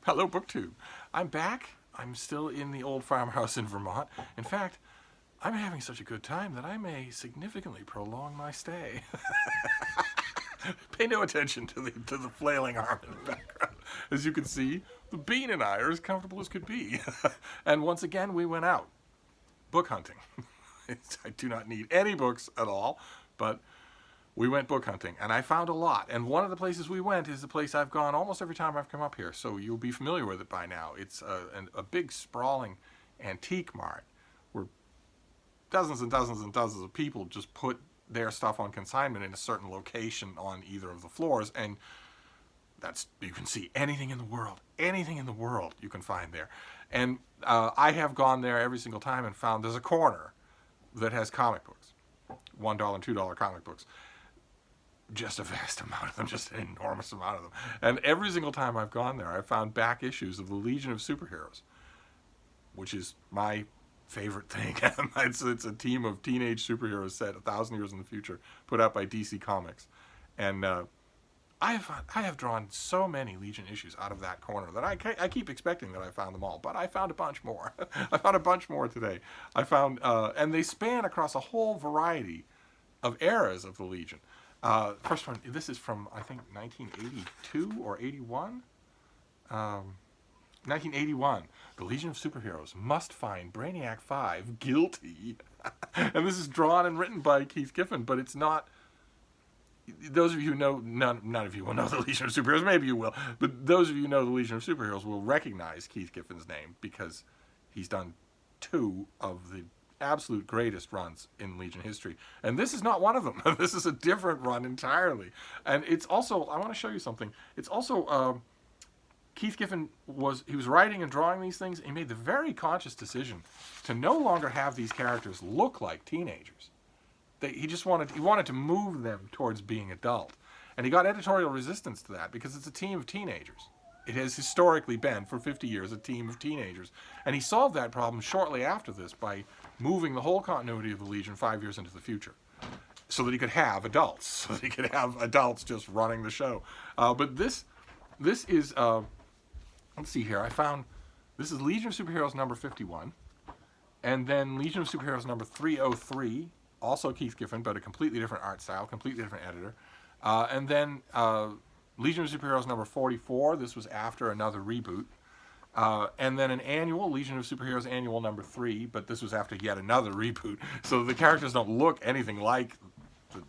Hello, BookTube. I'm back. I'm still in the old farmhouse in Vermont. In fact, I'm having such a good time that I may significantly prolong my stay. Pay no attention to the flailing arm in the background. As you can see, the bean and I are as comfortable as could be. And once again, we went out book hunting. I do not need any books at all, but we went book hunting, and I found a lot. And one of the places we went is the place I've gone almost every time I've come up here, so you'll be familiar with it by now. It's a big, sprawling antique mart where dozens and dozens and dozens of people just put their stuff on consignment in a certain location on either of the floors, and you can see anything in the world you can find there. And I have gone there every single time and found there's a corner that has comic books, $1 and $2 comic books. Just a vast amount of them, just an enormous amount of them. And every single time I've gone there, I've found back issues of the Legion of Superheroes, which is my favorite thing. It's a team of teenage superheroes set 1,000 years in the future, put out by DC Comics. And I have drawn so many Legion issues out of that corner that I keep expecting that I found them all, but I found a bunch more. I found a bunch more today. I found, and they span across a whole variety of eras of the Legion. First one, this is from, I think, 1982 or 81? 1981. The Legion of Superheroes must find Brainiac 5 guilty. And this is drawn and written by Keith Giffen, but it's not... Those of you who know, none of you will know the Legion of Superheroes, maybe you will, but those of you who know the Legion of Superheroes will recognize Keith Giffen's name because he's done two of the absolute greatest runs in Legion history. And this is not one of them. This is a different run entirely. And it's also, I want to show you something. It's also, Keith Giffen was writing and drawing these things, and he made the very conscious decision to no longer have these characters look like teenagers. He wanted to move them towards being adult. And he got editorial resistance to that because it's a team of teenagers. It has historically been, for 50 years, a team of teenagers. And he solved that problem shortly after this by moving the whole continuity of the Legion 5 years into the future so that he could have adults, so that he could have adults just running the show. But this is, let's see here, this is Legion of Superheroes number 51, and then Legion of Superheroes number 303, also Keith Giffen, but a completely different art style, completely different editor. And then Legion of Superheroes number 44, this was after another reboot. And then an annual, Legion of Superheroes annual number 3, but this was after yet another reboot. So the characters don't look anything like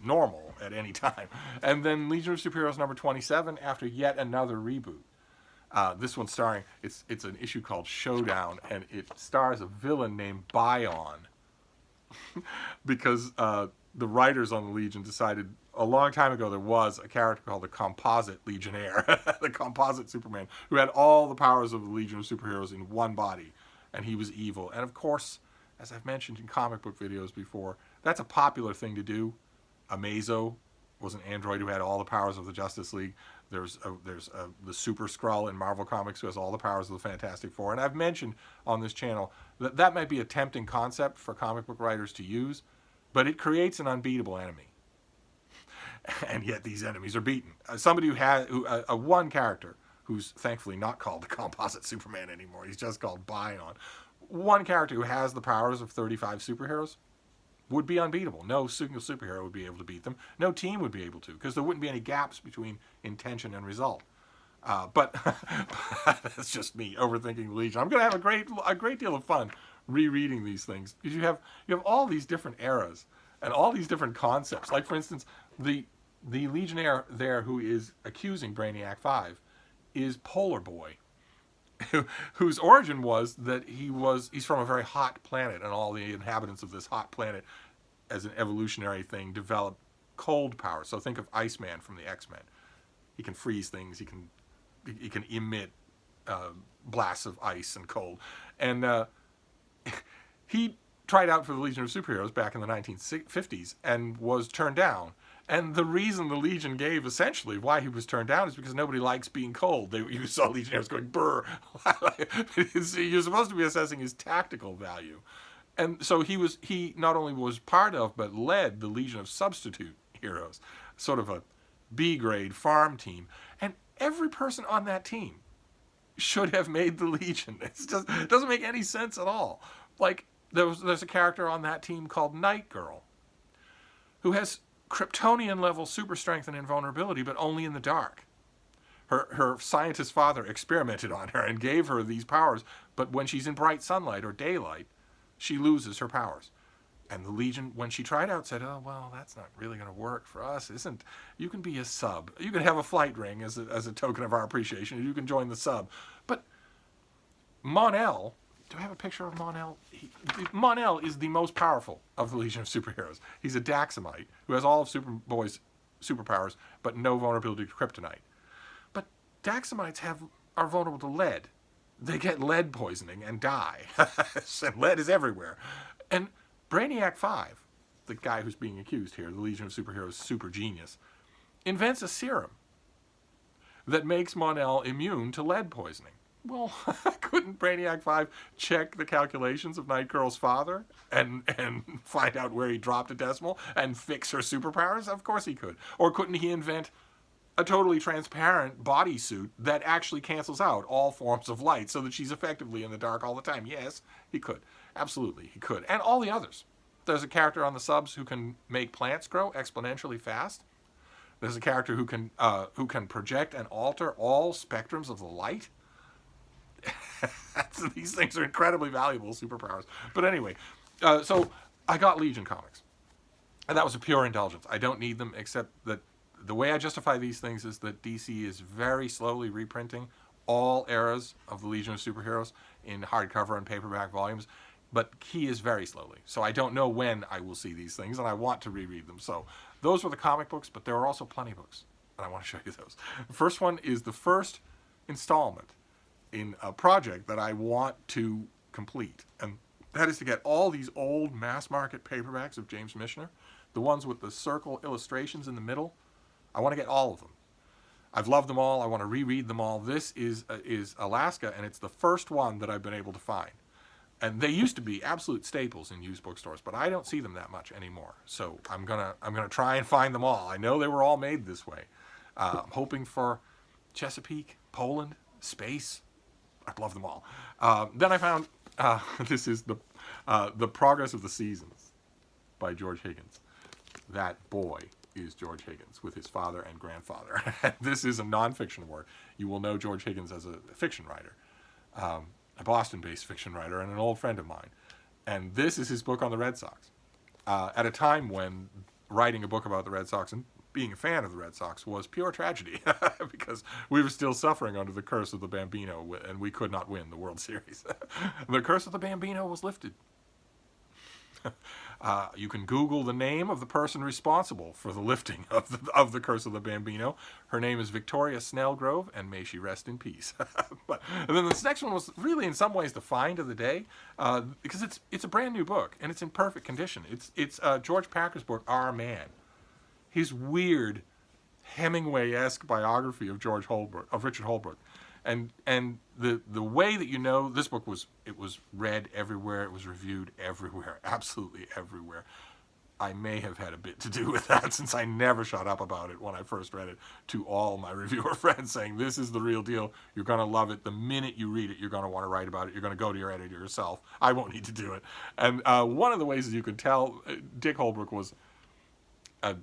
normal at any time. And then Legion of Superheroes number 27 after yet another reboot. This one starring, it's an issue called Showdown, and it stars a villain named Bion. Because the writers on the Legion decided a long time ago there was a character called the Composite Legionnaire, the Composite Superman, who had all the powers of the Legion of Superheroes in one body, and he was evil. And of course, as I've mentioned in comic book videos before, that's a popular thing to do. Amazo was an android who had all the powers of the Justice League. There's the Super Skrull in Marvel Comics who has all the powers of the Fantastic Four. And I've mentioned on this channel that might be a tempting concept for comic book writers to use, but it creates an unbeatable enemy. And yet these enemies are beaten. Somebody who has one character who's thankfully not called the Composite Superman anymore. He's just called Bion. One character who has the powers of 35 superheroes would be unbeatable. No single superhero would be able to beat them. No team would be able to, because there wouldn't be any gaps between intention and result. But that's just me overthinking Legion. I'm going to have a great deal of fun rereading these things, because you have all these different eras and all these different concepts. Like, for instance, the Legionnaire there who is accusing Brainiac 5 is Polar Boy, whose origin was that he's from a very hot planet, and all the inhabitants of this hot planet, as an evolutionary thing, develop cold power. So think of Iceman from the X-Men. He can freeze things. He can emit blasts of ice and cold. And he tried out for the Legion of Superheroes back in the 1950s and was turned down. And the reason the Legion gave, essentially, why he was turned down is because nobody likes being cold. You saw Legionnaires going, brr. You're supposed to be assessing his tactical value. And so he not only was part of, but led the Legion of Substitute Heroes, sort of a B-grade farm team. And every person on that team should have made the Legion. It doesn't make any sense at all. Like, there's a character on that team called Night Girl, who has Kryptonian level super strength and invulnerability, but only in the dark. Her scientist father experimented on her and gave her these powers, but when she's in bright sunlight or daylight, she loses her powers. And the Legion, when she tried out, said, "Oh, well, that's not really going to work for us, isn't? You can be a sub. You can have a flight ring as a token of our appreciation. You can join the sub." But Mon-El, do I have a picture of Mon-El? Mon-El is the most powerful of the Legion of Superheroes. He's a Daxamite who has all of Superboy's superpowers, but no vulnerability to kryptonite. But Daxamites are vulnerable to lead. They get lead poisoning and die. And lead is everywhere. And Brainiac 5, the guy who's being accused here, the Legion of Superheroes super genius, invents a serum that makes Mon-El immune to lead poisoning. Well, couldn't Brainiac 5 check the calculations of Night Girl's father and find out where he dropped a decimal and fix her superpowers? Of course he could. Or couldn't he invent a totally transparent bodysuit that actually cancels out all forms of light so that she's effectively in the dark all the time? Yes, he could. Absolutely, he could. And all the others. There's a character on the subs who can make plants grow exponentially fast. There's a character who can project and alter all spectrums of the light. These things are incredibly valuable superpowers. But anyway, so I got Legion comics. And that was a pure indulgence. I don't need them, except that the way I justify these things is that DC is very slowly reprinting all eras of the Legion of Superheroes in hardcover and paperback volumes, but he is very slowly. So I don't know when I will see these things, and I want to reread them. So those were the comic books, but there are also plenty books, and I want to show you those. The first one is the first installment in a project that I want to complete, and that is to get all these old mass market paperbacks of James Michener, the ones with the circle illustrations in the middle. I want to get all of them. I've loved them all. I want to reread them all. This is Alaska, and it's the first one that I've been able to find. And they used to be absolute staples in used bookstores, but I don't see them that much anymore. So I'm gonna try and find them all. I know they were all made this way. I'm hoping for Chesapeake, Poland, space. I'd love them all. Then I found this is the Progress of the Seasons by George Higgins. That boy is George Higgins with his father and grandfather. This is a nonfiction work. You will know George Higgins as a fiction writer, a Boston-based fiction writer, and an old friend of mine. And this is his book on the Red Sox. At a time when writing a book about the Red Sox and being a fan of the Red Sox was pure tragedy because we were still suffering under the curse of the Bambino, and we could not win the World Series. The curse of the Bambino was lifted. You can Google the name of the person responsible for the lifting of the curse of the Bambino. Her name is Victoria Snellgrove, and may she rest in peace. And then this next one was really, in some ways, the find of the day, because it's a brand new book and it's in perfect condition. It's George Packer's book, Our Man. His weird Hemingway-esque biography of Richard Holbrook. And the way that you know this book was read everywhere, it was reviewed everywhere, absolutely everywhere. I may have had a bit to do with that, since I never shut up about it when I first read it to all my reviewer friends, saying this is the real deal, you're going to love it, the minute you read it you're going to want to write about it, you're going to go to your editor yourself, I won't need to do it. And one of the ways that you could tell Dick Holbrook was a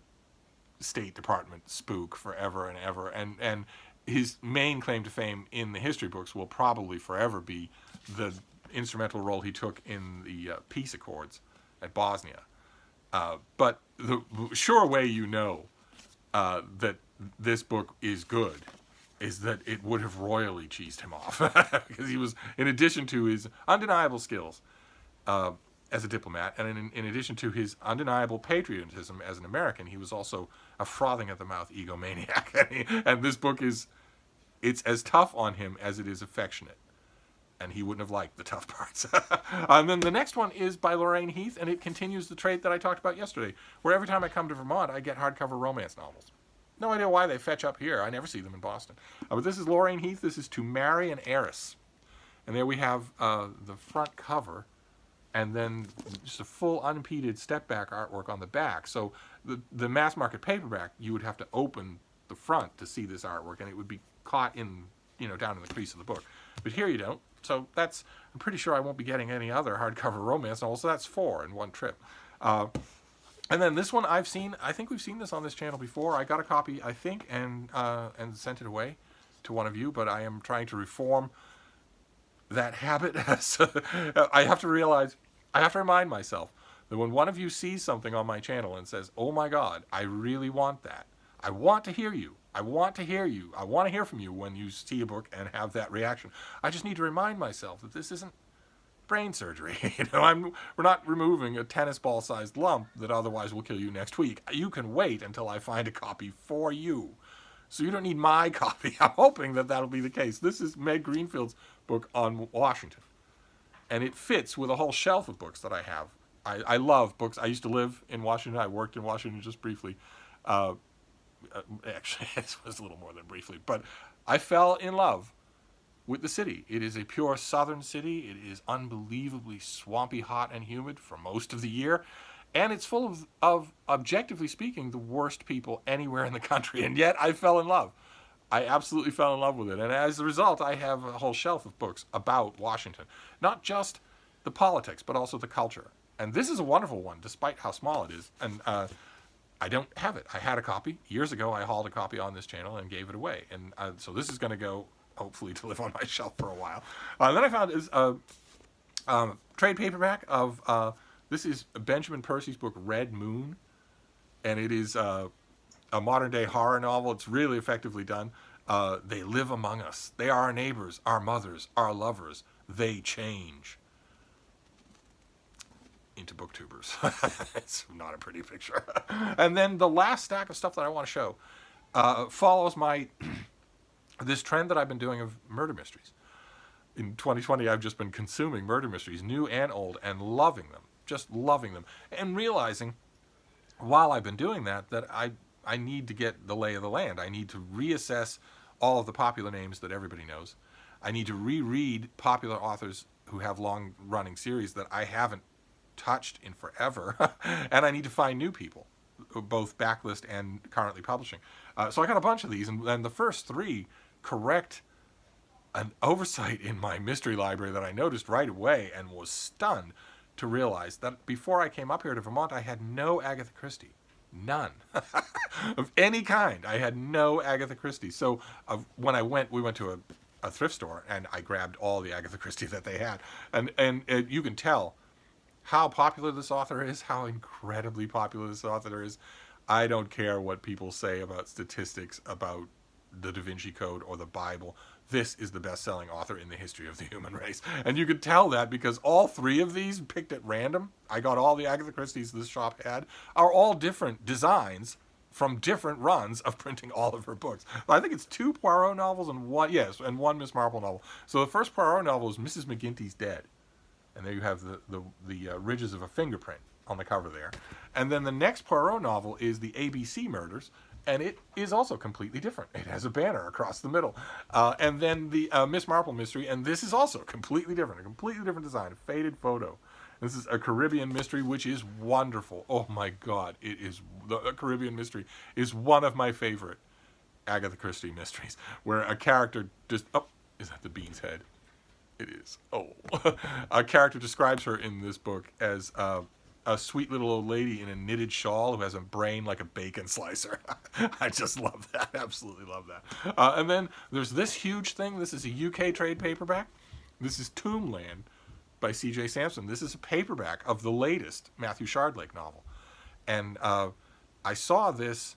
State Department spook forever and ever, and his main claim to fame in the history books will probably forever be the instrumental role he took in the peace accords at Bosnia. But the sure way you know that this book is good is that it would have royally cheesed him off. Because he was, in addition to his undeniable skills as a diplomat, and in addition to his undeniable patriotism as an American, he was also a frothing-at-the-mouth egomaniac. And this book it's as tough on him as it is affectionate. And he wouldn't have liked the tough parts. And then the next one is by Lorraine Heath, and it continues the trait that I talked about yesterday, where every time I come to Vermont, I get hardcover romance novels. No idea why they fetch up here. I never see them in Boston. But this is Lorraine Heath. This is To Marry an Heiress. And there we have the front cover, and then just a full unimpeded step-back artwork on the back. So the mass market paperback, you would have to open the front to see this artwork, and it would be caught in, down in the crease of the book. But here you don't. So I'm pretty sure I won't be getting any other hardcover romance novels. So that's 4 in one trip. And then this one I've seen. I think we've seen this on this channel before. I got a copy, I think, and sent it away to one of you. But I am trying to reform that habit. So I have to remind myself that when one of you sees something on my channel and says, "Oh my God, I really want that. I want to hear you. I want to hear you. I want to hear from you when you see a book and have that reaction." I just need to remind myself that this isn't brain surgery. We're not removing a tennis ball sized lump that otherwise will kill you next week. You can wait until I find a copy for you. So you don't need my copy. I'm hoping that that'll be the case. This is Meg Greenfield's book on Washington. And it fits with a whole shelf of books that I have. I love books. I used to live in Washington. I worked in Washington just briefly. Actually, it was a little more than briefly. But I fell in love with the city. It is a pure southern city. It is unbelievably swampy, hot, and humid for most of the year. And it's full of, objectively speaking, the worst people anywhere in the country. And yet I fell in love. I absolutely fell in love with it. And as a result, I have a whole shelf of books about Washington. Not just the politics, but also the culture. And this is a wonderful one, despite how small it is. And I don't have it. I had a copy. Years ago, I hauled a copy on this channel and gave it away. And so this is going to go, hopefully, to live on my shelf for a while. And then I found is a trade paperback of, this is Benjamin Percy's book, Red Moon. And it is a modern-day horror novel. It's really effectively done. They live among us. They are our neighbors, our mothers, our lovers. They change into booktubers. It's not a pretty picture. And then the last stack of stuff that I want to show follows this trend that I've been doing of murder mysteries. In 2020, I've just been consuming murder mysteries, new and old, and loving them, just loving them, and realizing while I've been doing that I need to get the lay of the land. I need to reassess all of the popular names that everybody knows. I need to reread popular authors who have long-running series that I haven't touched in forever. And I need to find new people, both backlist and currently publishing. So I got a bunch of these, and the first 3 correct an oversight in my mystery library that I noticed right away and was stunned to realize that before I came up here to Vermont, I had no Agatha Christie. None. Of any kind. I had no Agatha Christie. So when we went to a thrift store, and I grabbed all the Agatha Christie that they had. And you can tell how popular this author is, how incredibly popular this author is. I don't care what people say about statistics, about the Da Vinci Code or the Bible. This is the best-selling author in the history of the human race. And you could tell that because all 3 of these, picked at random, I got all the Agatha Christie's this shop had, are all different designs from different runs of printing all of her books. I think it's 2 Poirot novels and one Miss Marple novel. So the first Poirot novel is Mrs. McGinty's Dead. And there you have the ridges of a fingerprint on the cover there. And then the next Poirot novel is the ABC Murders, and it is also completely different. It has a banner across the middle. And then the Miss Marple mystery, and this is also completely different, a completely different design, a faded photo. This is a Caribbean mystery, which is wonderful. Oh my God, the Caribbean mystery is one of my favorite Agatha Christie mysteries, where a character just, is that the bean's head? It is. Oh. A character describes her in this book as a sweet little old lady in a knitted shawl who has a brain like a bacon slicer. I just love that. Absolutely love that. And then there's this huge thing. This is a UK trade paperback. This is Tombland by C.J. Sampson. This is a paperback of the latest Matthew Shardlake novel. And I saw this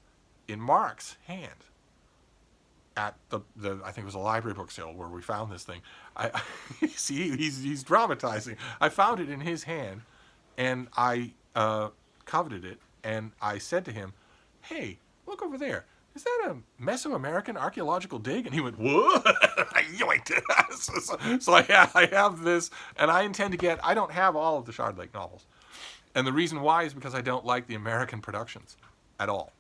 in Mark's hand at the I think it was a library book sale where we found this thing. See, he's dramatizing. I found it in his hand, and I coveted it, and I said to him, "Hey, look over there. Is that a Mesoamerican archaeological dig?" And he went, "What?" I yoinked it. So I have this, and I intend to get. I don't have all of the Shardlake novels, and the reason why is because I don't like the American productions at all.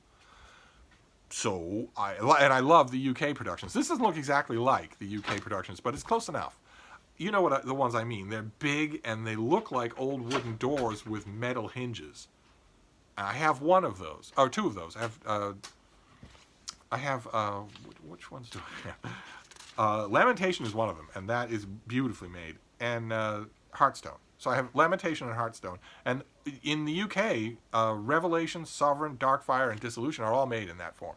So I love the UK productions. This doesn't look exactly like the UK productions, but it's close enough. You know what the ones I mean. They're big and they look like old wooden doors with metal hinges. I have one of those, or 2 of those. I have which ones do I have? Lamentation is one of them, and that is beautifully made. And Heartstone. So I have Lamentation and Heartstone. And in the UK, Revelation, Sovereign, Darkfire, and Dissolution are all made in that form.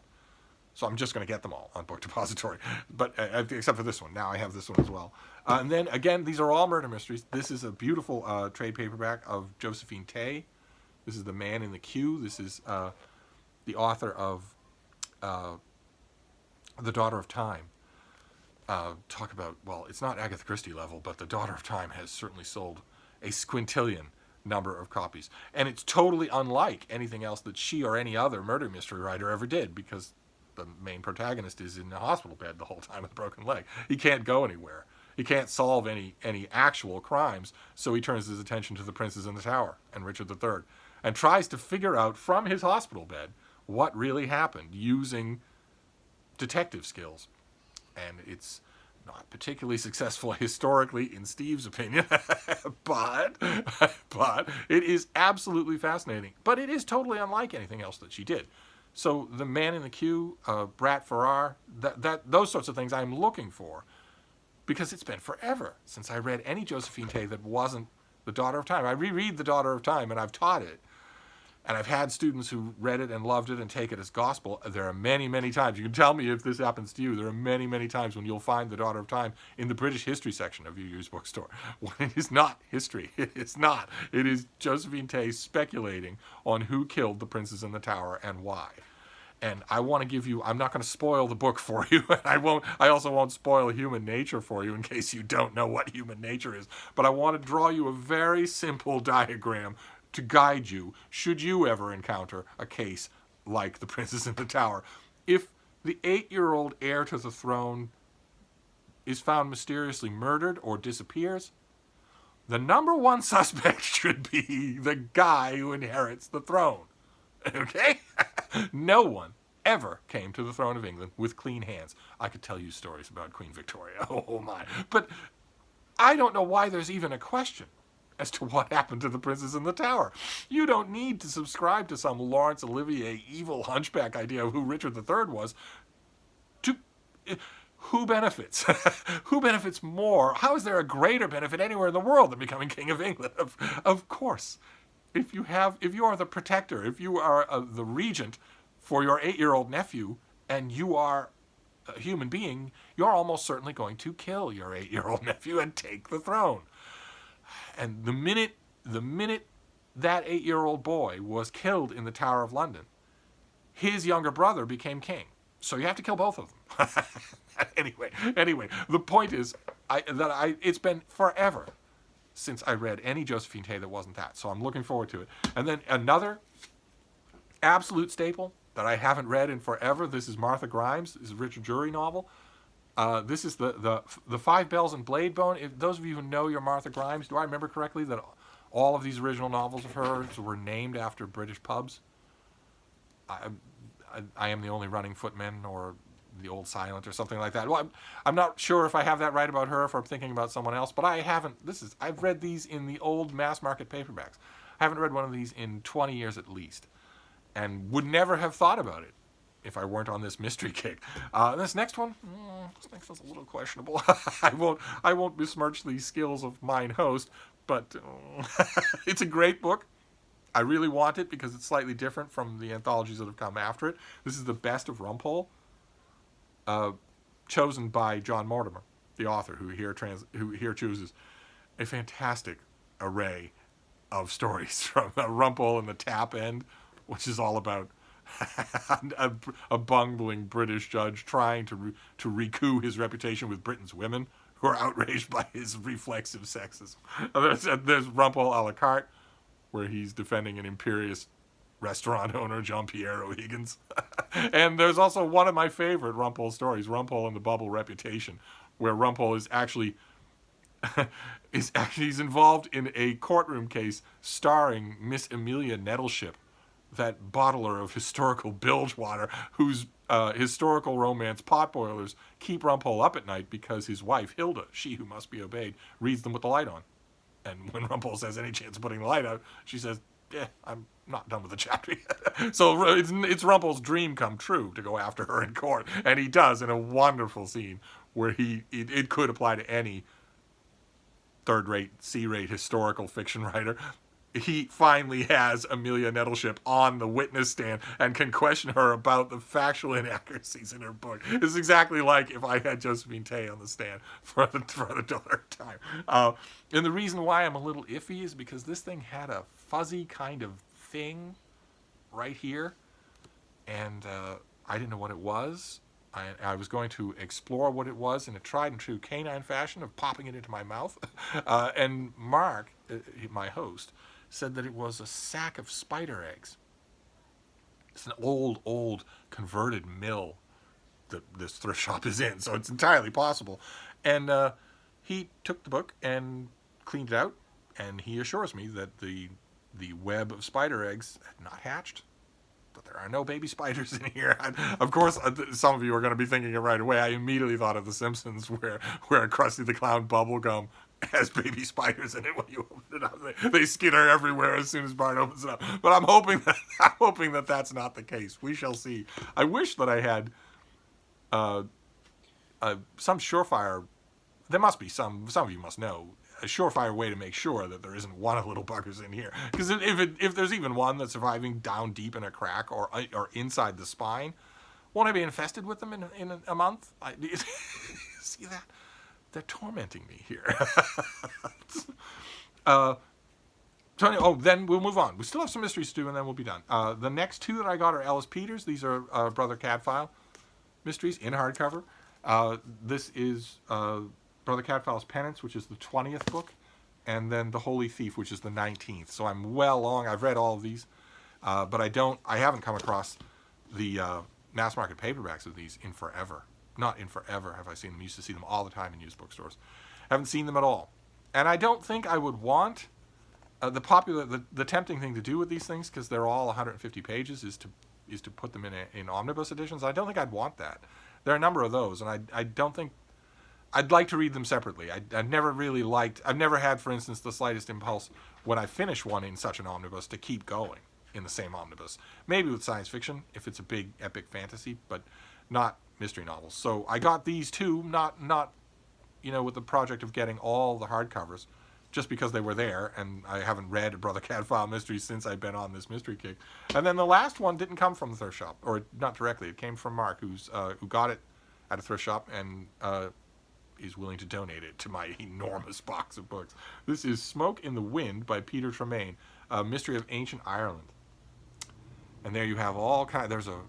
So I'm just going to get them all on Book Depository, but except for this one. Now I have this one as well. And then again, these are all murder mysteries. This is a beautiful trade paperback of Josephine Tay. This is The Man in the Queue. This is the author of The Daughter of Time. Talk about, well, it's not Agatha Christie level, but The Daughter of Time has certainly sold a squintillion number of copies. And it's totally unlike anything else that she or any other murder mystery writer ever did, because the main protagonist is in a hospital bed the whole time with a broken leg. He can't go anywhere. He can't solve any actual crimes, so he turns his attention to the Princes in the Tower and Richard III, and tries to figure out from his hospital bed what really happened using detective skills. And it's not particularly successful historically, in Steve's opinion, but it is absolutely fascinating. But it is totally unlike anything else that she did. So The Man in the Queue, Brat Farrar, those sorts of things I'm looking for, because it's been forever since I read any Josephine Tay that wasn't The Daughter of Time. I reread The Daughter of Time, and I've taught it. And I've had students who read it and loved it and take it as gospel. There are many, many times. You can tell me if this happens to you. There are many, many times when you'll find The Daughter of Time in the British history section of your used bookstore. When it is not history. It's not. It is Josephine Tay speculating on who killed the Princes in the Tower and why. And I want to give you, I'm not going to spoil the book for you. And I also won't spoil human nature for you in case you don't know what human nature is. But I want to draw you a very simple diagram to guide you should you ever encounter a case like the Princes in the Tower. If the 8-year-old heir to the throne is found mysteriously murdered or disappears, the number one suspect should be the guy who inherits the throne. Okay? No one ever came to the throne of England with clean hands. I could tell you stories about Queen Victoria. Oh my. But I don't know why there's even a question as to what happened to the Princes in the Tower. You don't need to subscribe to some Laurence Olivier evil hunchback idea of who Richard III was. Who benefits? Who benefits more? How is there a greater benefit anywhere in the world than becoming King of England? Of course. If you are the protector, if you are the regent for your 8-year-old nephew, and you are a human being, you're almost certainly going to kill your 8-year-old nephew and take the throne. And the minute that 8-year-old boy was killed in the Tower of London, his younger brother became king. So you have to kill both of them. Anyway, the point is it's been forever since I read any Josephine Tay that wasn't that. So I'm looking forward to it. And then another absolute staple that I haven't read in forever. This is Martha Grimes. This is a Richard Drury novel. This is the Five Bells and Blade Bone. If those of you who know your Martha Grimes, do I remember correctly that all of these original novels of hers were named after British pubs? I Am the Only Running Footman, or The Old Silent, or something like that. Well, I'm not sure if I have that right about her, if I'm thinking about someone else, but I haven't. I've read these in the old mass market paperbacks. I haven't read one of these in 20 years at least, and would never have thought about it if I weren't on this mystery kick. This next one's a little questionable. I won't besmirch the skills of mine host, but it's a great book. I really want it because it's slightly different from the anthologies that have come after it. This is The Best of Rumpole, chosen by John Mortimer, the author, who here chooses a fantastic array of stories from Rumpole and the Tap End, which is all about a bungling British judge trying to recoup his reputation with Britain's women, who are outraged by his reflexive sexism. There's Rumpole a la carte, where he's defending an imperious restaurant owner, Jean-Pierre O'Higgins. And there's also one of my favorite Rumpole stories, Rumpole and the Bubble Reputation, where Rumpole is actually he's involved in a courtroom case starring Miss Amelia Nettleship, that bottler of historical bilge water, whose historical romance potboilers keep Rumpole up at night because his wife, Hilda, she who must be obeyed, reads them with the light on. And when Rumpole says any chance of putting the light out, she says, I'm not done with the chapter yet. So it's Rumpole's dream come true to go after her in court. And he does in a wonderful scene where it could apply to any third-rate, C-rate historical fiction writer. He finally has Amelia Nettleship on the witness stand and can question her about the factual inaccuracies in her book. It's exactly like if I had Josephine Tay on the stand for the daughter time. And the reason why I'm a little iffy is because this thing had a fuzzy kind of thing right here, and I didn't know what it was. I was going to explore what it was in a tried and true canine fashion of popping it into my mouth. And Mark, my host, said that it was a sack of spider eggs. It's an old converted mill that this thrift shop is in, so it's entirely possible. And he took the book and cleaned it out, and he assures me that the web of spider eggs had not hatched. There are no baby spiders in here. Of course, some of you are going to be thinking it right away. I immediately thought of The Simpsons, where Krusty the Clown bubblegum has baby spiders in it when you open it up. They skitter everywhere as soon as Bart opens it up. But I'm hoping that that's not the case. We shall see. I wish that I had some surefire. There must be some of you must know a surefire way to make sure that there isn't one of the little buggers in here. Because if there's even one that's surviving down deep in a crack or inside the spine, won't I be infested with them in a month? See that? They're tormenting me here. Then we'll move on. We still have some mysteries to do, and then we'll be done. The next two that I got are Ellis Peters. These are Brother Cadfael mysteries in hardcover. This is Brother Cadfael's Penance, which is the 20th book, and then The Holy Thief, which is the 19th. So I'm well along. I've read all of these, but I haven't come across the mass market paperbacks of these in forever. Not in forever have I seen them. I used to see them all the time in used bookstores. Haven't seen them at all. And I don't think I would want the tempting thing to do with these things, because they're all 150 pages, is to put them in omnibus editions. I don't think I'd want that. There are a number of those, and I don't think I'd like to read them separately. I've never had, for instance, the slightest impulse when I finish one in such an omnibus to keep going in the same omnibus. Maybe with science fiction, if it's a big epic fantasy, but not mystery novels. So I got these two, not with the project of getting all the hardcovers, just because they were there, and I haven't read a Brother Cadfael mystery since I've been on this mystery kick. And then the last one didn't come from the thrift shop, or not directly. It came from Mark, who got it at a thrift shop and is willing to donate it to my enormous box of books. This is Smoke in the Wind by Peter Tremaine, a mystery of ancient Ireland. And there you have all kind. There's a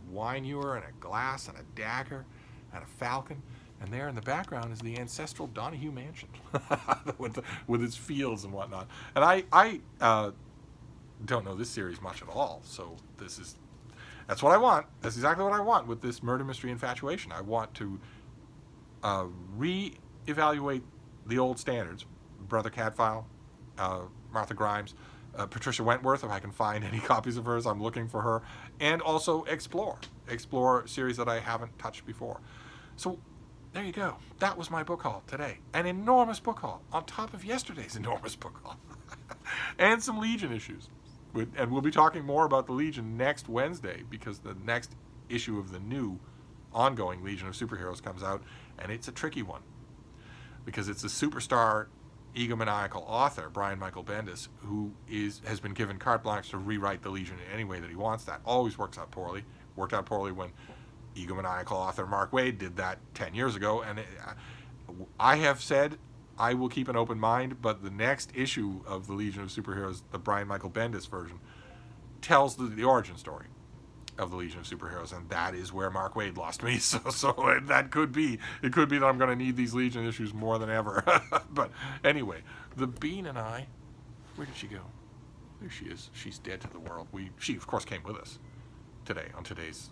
wine ewer and a glass and a dagger and a falcon. And there in the background is the ancestral Donoghue mansion with its fields and whatnot. And I don't know this series much at all, so that's what I want. That's exactly what I want with this murder mystery infatuation. I want to re-evaluate the old standards. Brother Cadfael, Martha Grimes, Patricia Wentworth, if I can find any copies of hers, I'm looking for her. And also explore series that I haven't touched before. So there you go. That was my book haul today. An enormous book haul on top of yesterday's enormous book haul. And some Legion issues. And we'll be talking more about the Legion next Wednesday, because the next issue of the new ongoing Legion of Superheroes comes out, and it's a tricky one, because it's a superstar egomaniacal author, Brian Michael Bendis, who has been given carte blanche to rewrite the Legion in any way that he wants. That always works out poorly. Worked out poorly when egomaniacal author Mark Waid did that 10 years ago, and I have said I will keep an open mind, but the next issue of the Legion of Superheroes, the Brian Michael Bendis version, tells the origin story of the Legion of Superheroes, and that is where Mark Waid lost me. So that could be that I'm going to need these Legion issues more than ever. But anyway, the Bean and I, where did she go? There she is. She's dead to the world. She of course came with us today on today's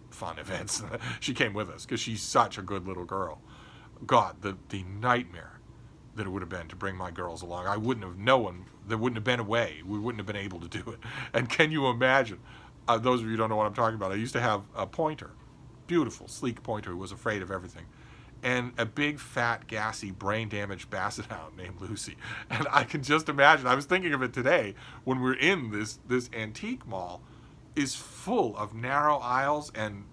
fun events. She came with us because she's such a good little girl. God, the nightmare that it would have been to bring my girls along. I wouldn't have known. There wouldn't have been a way. We wouldn't have been able to do it. And can you imagine? Those of you who don't know what I'm talking about, I used to have a pointer, beautiful, sleek pointer who was afraid of everything, and a big, fat, gassy, brain-damaged basset hound named Lucy. And I can just imagine. I was thinking of it today when we're in this antique mall, is full of narrow aisles and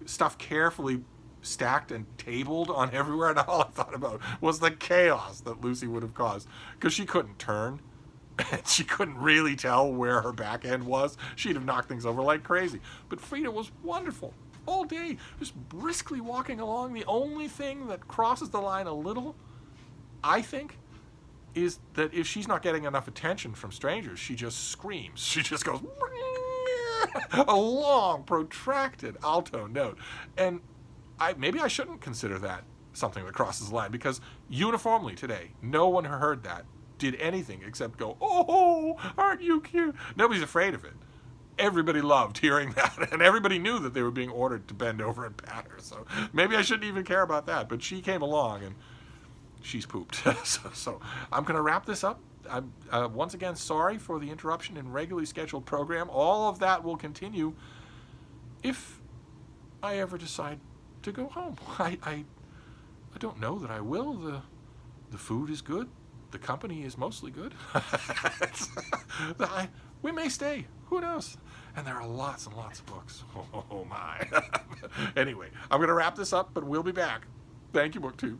stuff carefully stacked and tabled on everywhere, and all I thought about was the chaos that Lucy would have caused, because she couldn't turn. And she couldn't really tell where her back end was. She'd have knocked things over like crazy. But Frida was wonderful all day, just briskly walking along. The only thing that crosses the line a little, I think, is that if she's not getting enough attention from strangers, she just screams. She just goes a long, protracted alto note. And maybe I shouldn't consider that something that crosses the line, because uniformly today, no one who heard that did anything except go, "Oh, aren't you cute?" Nobody's afraid of it. Everybody loved hearing that, and everybody knew that they were being ordered to bend over and pat her. So maybe I shouldn't even care about that. But she came along, and she's pooped. So I'm going to wrap this up. I'm once again sorry for the interruption in regularly scheduled program. All of that will continue if I ever decide to go home. I don't know that I will. The food is good. The company is mostly good. We may stay. Who knows? And there are lots and lots of books. Oh my. Anyway, I'm going to wrap this up, but we'll be back. Thank you, BookTube.